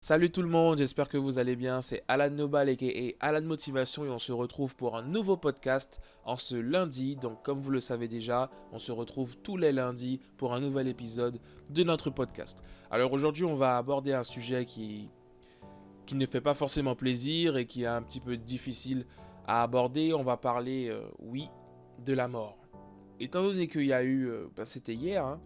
Salut tout le monde, j'espère que vous allez bien. C'est Alan Nobal aka Alan Motivation et on se retrouve pour un nouveau podcast en ce lundi. Donc comme vous le savez déjà, on se retrouve tous les lundis pour un nouvel épisode de notre podcast. Alors aujourd'hui on va aborder un sujet qui ne fait pas forcément plaisir et qui est un petit peu difficile à aborder. On va parler, oui, de la mort. Étant donné qu'il y a eu, c'était hier, hein.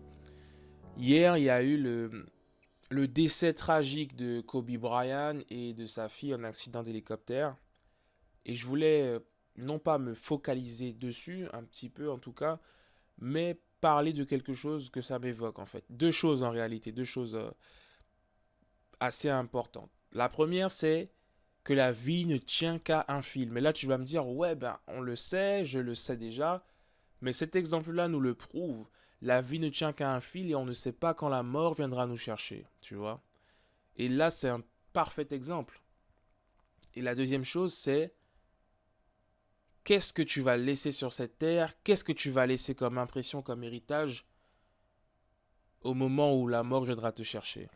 Hier il y a eu le décès tragique de Kobe Bryant et de sa fille en accident d'hélicoptère. Et je voulais non pas me focaliser dessus, un petit peu en tout cas, mais parler de quelque chose que ça m'évoque en fait. Deux choses en réalité, deux choses assez importantes. La première, c'est que la vie ne tient qu'à un fil. Mais là, tu vas me dire, ouais, ben, on le sait, je le sais déjà, mais cet exemple-là nous le prouve. La vie ne tient qu'à un fil et on ne sait pas quand la mort viendra nous chercher, tu vois. Et là, c'est un parfait exemple. Et la deuxième chose, c'est qu'est-ce que tu vas laisser sur cette terre, qu'est-ce que tu vas laisser comme impression, comme héritage au moment où la mort viendra te chercher.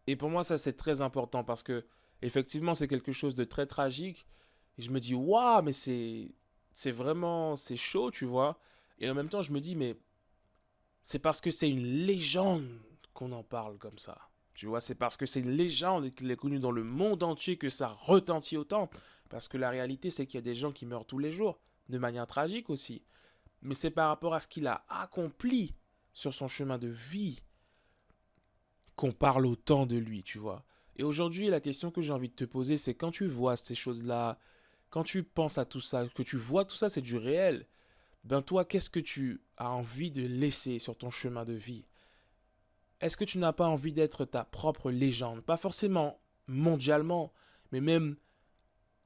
Et pour moi, ça, c'est très important parce que, effectivement, c'est quelque chose de très tragique. Et je me dis, waouh, mais c'est vraiment, c'est chaud, tu vois. Et en même temps, je me dis, mais c'est parce que c'est une légende qu'on en parle comme ça. Tu vois, c'est parce que c'est une légende et qu'il est connu dans le monde entier que ça retentit autant. Parce que la réalité, c'est qu'il y a des gens qui meurent tous les jours, de manière tragique aussi. Mais c'est par rapport à ce qu'il a accompli sur son chemin de vie qu'on parle autant de lui, tu vois. Et aujourd'hui, la question que j'ai envie de te poser, c'est quand tu vois ces choses-là, quand tu penses à tout ça, que tu vois tout ça, c'est du réel. Ben toi, qu'est-ce que tu as envie de laisser sur ton chemin de vie? Est-ce que tu n'as pas envie d'être ta propre légende? Pas forcément mondialement, mais même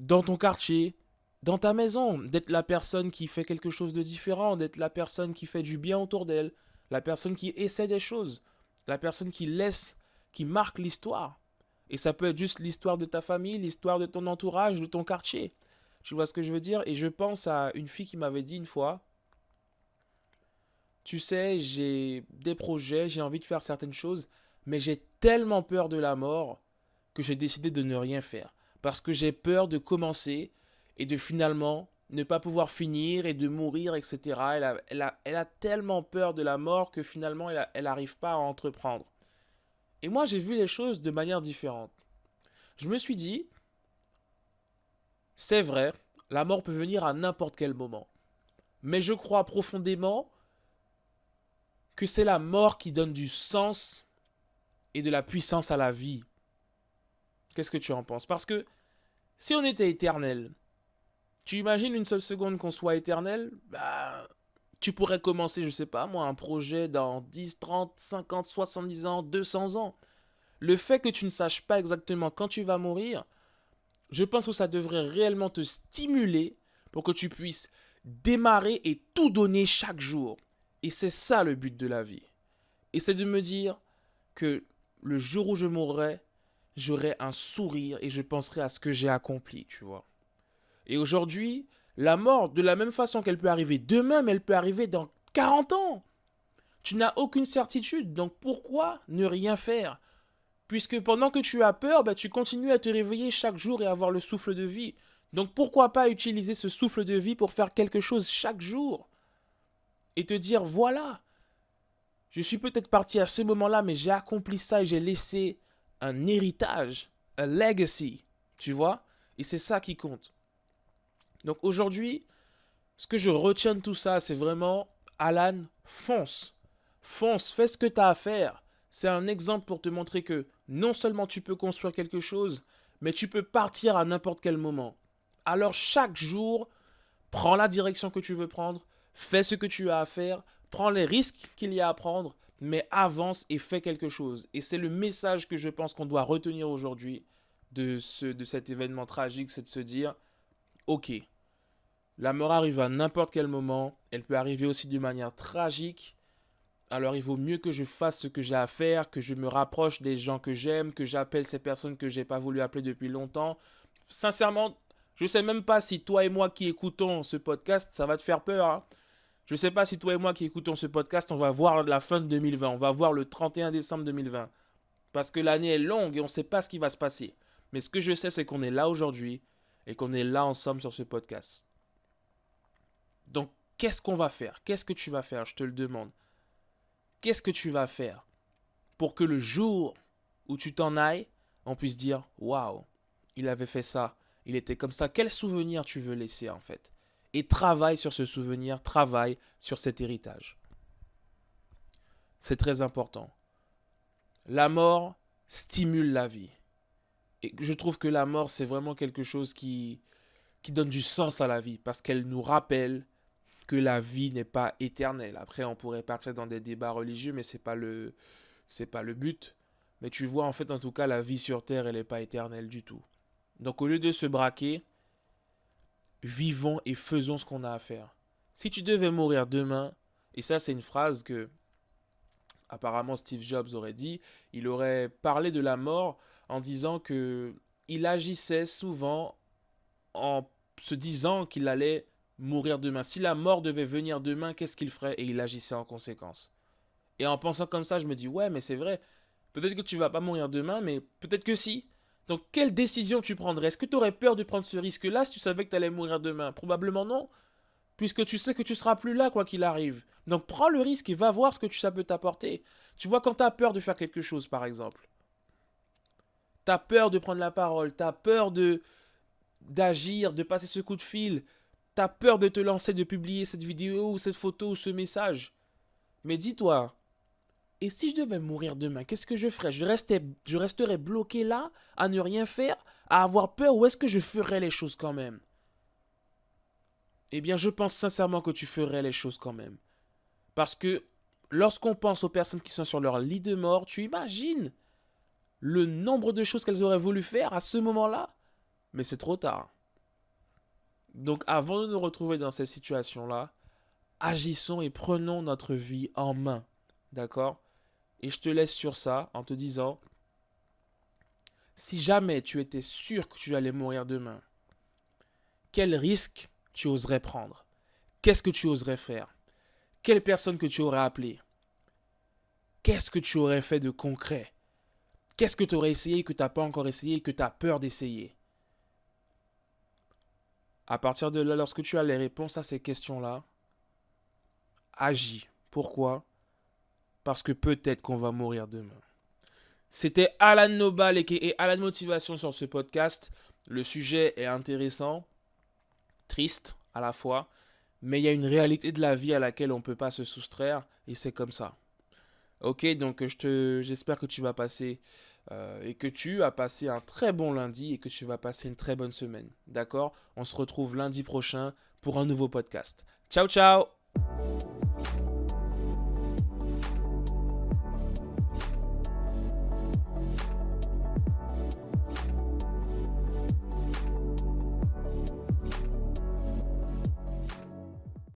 dans ton quartier, dans ta maison, d'être la personne qui fait quelque chose de différent, d'être la personne qui fait du bien autour d'elle, la personne qui essaie des choses, la personne qui laisse, qui marque l'histoire. Et ça peut être juste l'histoire de ta famille, l'histoire de ton entourage, de ton quartier. Tu vois ce que je veux dire? Et je pense à une fille qui m'avait dit une fois, tu sais, j'ai des projets, j'ai envie de faire certaines choses, mais j'ai tellement peur de la mort que j'ai décidé de ne rien faire. Parce que j'ai peur de commencer et de finalement ne pas pouvoir finir et de mourir, etc. Elle a tellement peur de la mort que finalement elle n'arrive pas à entreprendre. Et moi j'ai vu les choses de manière différente. Je me suis dit, c'est vrai, la mort peut venir à n'importe quel moment. Mais je crois profondément que c'est la mort qui donne du sens et de la puissance à la vie. Qu'est-ce que tu en penses? Parce que si on était éternel, tu imagines une seule seconde qu'on soit éternel, bah, tu pourrais commencer, je sais pas moi, un projet dans 10, 30, 50, 70 ans, 200 ans. Le fait que tu ne saches pas exactement quand tu vas mourir, je pense que ça devrait réellement te stimuler pour que tu puisses démarrer et tout donner chaque jour. Et c'est ça le but de la vie. Et c'est de me dire que le jour où je mourrai, j'aurai un sourire et je penserai à ce que j'ai accompli, tu vois. Et aujourd'hui, la mort, de la même façon qu'elle peut arriver demain, mais elle peut arriver dans 40 ans. Tu n'as aucune certitude, donc pourquoi ne rien faire? Puisque pendant que tu as peur, bah, tu continues à te réveiller chaque jour et avoir le souffle de vie. Donc pourquoi pas utiliser ce souffle de vie pour faire quelque chose chaque jour et te dire, voilà, je suis peut-être parti à ce moment-là, mais j'ai accompli ça et j'ai laissé un héritage, un legacy, tu vois? Et c'est ça qui compte. Donc aujourd'hui, ce que je retiens de tout ça, c'est vraiment, Alan, fonce. Fonce, fais ce que tu as à faire. C'est un exemple pour te montrer que non seulement tu peux construire quelque chose, mais tu peux partir à n'importe quel moment. Alors chaque jour, prends la direction que tu veux prendre, fais ce que tu as à faire, prends les risques qu'il y a à prendre, mais avance et fais quelque chose. Et c'est le message que je pense qu'on doit retenir aujourd'hui de cet événement tragique, c'est de se dire, ok, la mort arrive à n'importe quel moment, elle peut arriver aussi de manière tragique, alors il vaut mieux que je fasse ce que j'ai à faire, que je me rapproche des gens que j'aime, que j'appelle ces personnes que j'ai pas voulu appeler depuis longtemps. Sincèrement, je sais même pas si toi et moi qui écoutons ce podcast, ça va te faire peur, hein. Je sais pas si toi et moi qui écoutons ce podcast, on va voir la fin de 2020, on va voir le 31 décembre 2020. Parce que l'année est longue et on ne sait pas ce qui va se passer. Mais ce que je sais, c'est qu'on est là aujourd'hui et qu'on est là ensemble sur ce podcast. Donc, qu'est-ce qu'on va faire? Qu'est-ce que tu vas faire? Je te le demande. Qu'est-ce que tu vas faire pour que le jour où tu t'en ailles, on puisse dire waouh, il avait fait ça, il était comme ça. Quel souvenir tu veux laisser en fait? Et travaille sur ce souvenir, travaille sur cet héritage. C'est très important. La mort stimule la vie. Et je trouve que la mort, c'est vraiment quelque chose qui donne du sens à la vie parce qu'elle nous rappelle que la vie n'est pas éternelle. Après, on pourrait partir dans des débats religieux, mais c'est pas le but. Mais tu vois, en fait, en tout cas, la vie sur Terre, elle n'est pas éternelle du tout. Donc, au lieu de se braquer, vivons et faisons ce qu'on a à faire. Si tu devais mourir demain, et ça, c'est une phrase que apparemment Steve Jobs aurait dit, il aurait parlé de la mort en disant que il agissait souvent en se disant qu'il allait mourir demain. Si la mort devait venir demain, qu'est-ce qu'il ferait? Et il agissait en conséquence. Et en pensant comme ça, je me dis, ouais, mais c'est vrai. Peut-être que tu vas pas mourir demain, mais peut-être que si. Donc, quelle décision tu prendrais? Est-ce que tu aurais peur de prendre ce risque-là si tu savais que tu allais mourir demain? Probablement non, puisque tu sais que tu seras plus là quoi qu'il arrive. Donc, prends le risque et va voir ce que ça peut t'apporter. Tu vois, quand tu as peur de faire quelque chose, par exemple, tu as peur de prendre la parole, tu as peur d'agir, de passer ce coup de fil, tu as peur de te lancer, de publier cette vidéo ou cette photo ou ce message. Mais dis-toi, et si je devais mourir demain, qu'est-ce que je ferais? Je resterais bloqué là, à ne rien faire, à avoir peur, ou est-ce que je ferais les choses quand même? Eh bien, je pense sincèrement que tu ferais les choses quand même. Parce que lorsqu'on pense aux personnes qui sont sur leur lit de mort, tu imagines le nombre de choses qu'elles auraient voulu faire à ce moment-là? Mais c'est trop tard. Donc avant de nous retrouver dans cette situation-là, agissons et prenons notre vie en main. D'accord? Et je te laisse sur ça en te disant, si jamais tu étais sûr que tu allais mourir demain, quel risque tu oserais prendre? Qu'est-ce que tu oserais faire? Quelle personne que tu aurais appelée? Qu'est-ce que tu aurais fait de concret? Qu'est-ce que tu aurais essayé que tu n'as pas encore essayé et que tu as peur d'essayer? À partir de là, lorsque tu as les réponses à ces questions-là, agis. Pourquoi? Parce que peut-être qu'on va mourir demain. C'était Alan Nobal et Alan Motivation sur ce podcast. Le sujet est intéressant, triste à la fois, mais il y a une réalité de la vie à laquelle on ne peut pas se soustraire et c'est comme ça. Ok, donc j'espère que tu vas passer et que tu as passé un très bon lundi et que tu vas passer une très bonne semaine. D'accord? On se retrouve lundi prochain pour un nouveau podcast. Ciao, ciao!